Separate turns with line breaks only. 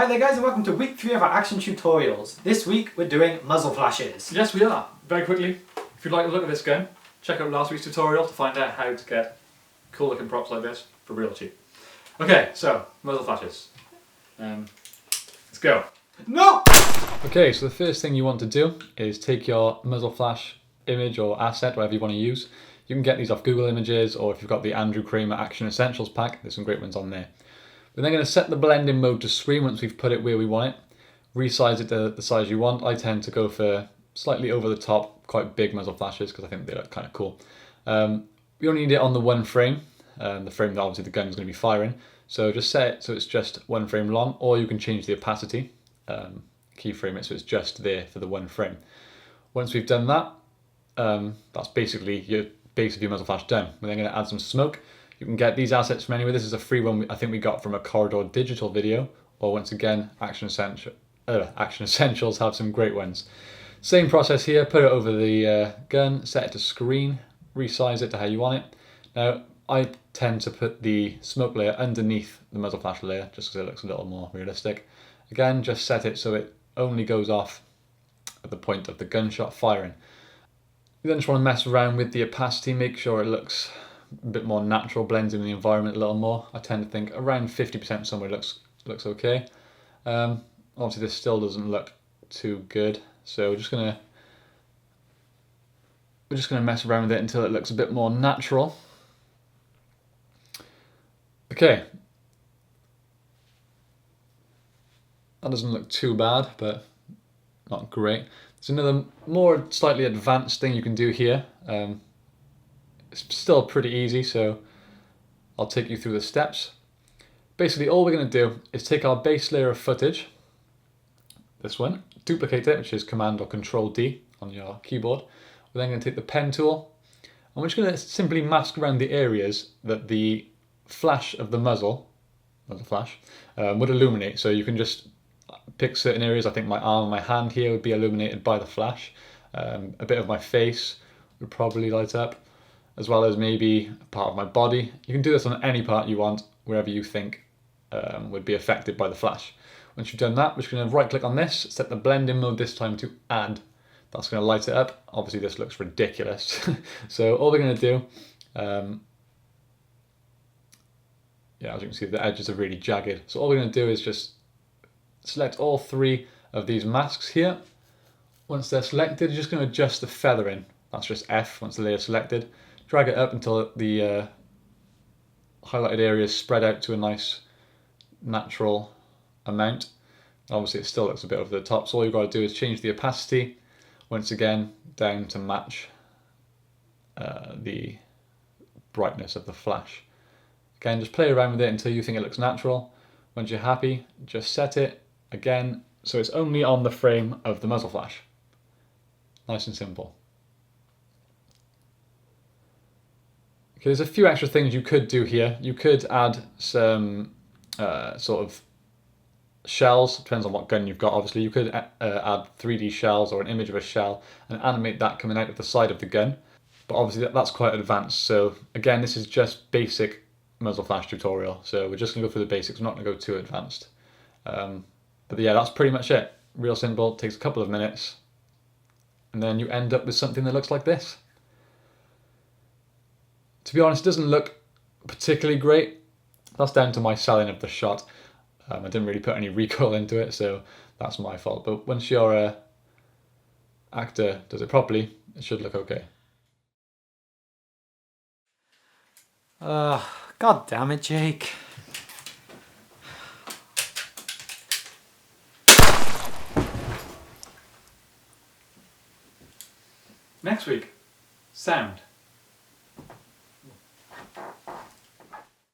Hi there guys and welcome to week 3 of our action tutorials. This week we're doing muzzle flashes.
Yes we are. Very quickly, if you'd like to look at this gun, check out last week's tutorial to find out how to get cool looking props like this for real cheap. Okay, so muzzle flashes. Let's go.
No!
Okay, so the first thing you want to do is take your muzzle flash image or asset, whatever you want to use. You can get these off Google Images, or if you've got the Andrew Kramer Action Essentials pack, there's some great ones on there. We're then going to set the blending mode to screen once we've put it where we want it. Resize it to the size you want. I tend to go for slightly over the top, quite big muzzle flashes because I think they look kind of cool. We only need it on the one frame, the frame that obviously the gun's going to be firing. So just set it so it's just one frame long, or you can change the opacity, keyframe it so it's just there for the one frame. Once we've done that, that's basically your base of your muzzle flash done. We're then going to add some smoke. You can get these assets from anywhere. This is a free one I think we got from a Corridor Digital video, or once again, Action Essentials have some great ones. Same process here, put it over the gun, set it to screen, resize it to how you want it. Now, I tend to put the smoke layer underneath the muzzle flash layer, just because it looks a little more realistic. Again, just set it so it only goes off at the point of the gunshot firing. You then just want to mess around with the opacity, make sure it looks a bit more natural, blends in the environment a little more. I tend to think around 50% somewhere looks okay. Obviously this still doesn't look too good, so we're just gonna mess around with it until it looks a bit more natural. Okay, that doesn't look too bad, but not great. There's another more slightly advanced thing you can do here. It's still pretty easy, so I'll take you through the steps. Basically, all we're going to do is take our base layer of footage, this one, duplicate it, which is Command or Control D on your keyboard. We're then going to take the pen tool, and we're just going to simply mask around the areas that the flash of the muzzle flash, would illuminate. So you can just pick certain areas. I think my arm and my hand here would be illuminated by the flash. A bit of my face would probably light up, as well as maybe a part of my body. You can do this on any part you want, wherever you think would be affected by the flash. Once you've done that, we're just going to right click on this, set the blending mode this time to add. That's going to light it up. Obviously this looks ridiculous. So all we're going to do, yeah, as you can see the edges are really jagged. So all we're going to do is just select all 3 of these masks here. Once they're selected, you're just going to adjust the feathering. That's just F once the layer is selected. Drag it up until the highlighted area is spread out to a nice natural amount. Obviously it still looks a bit over the top, so all you've got to do is change the opacity, once again down to match the brightness of the flash. Again, just play around with it until you think it looks natural. Once you're happy, just set it again so it's only on the frame of the muzzle flash. Nice and simple. Okay, there's a few extra things you could do here. You could add some sort of shells, depends on what gun you've got obviously. You could add 3D shells or an image of a shell and animate that coming out of the side of the gun. But obviously that's quite advanced, so again this is just basic muzzle flash tutorial, so we're just going to go through the basics, we're not going to go too advanced. But yeah, that's pretty much it. Real simple, takes a couple of minutes, and then you end up with something that looks like this. To be honest, it doesn't look particularly great. That's down to my selling of the shot. I didn't really put any recoil into it, so that's my fault. But once your actor does it properly, it should look okay.
God damn it, Jake.
Next week, sound.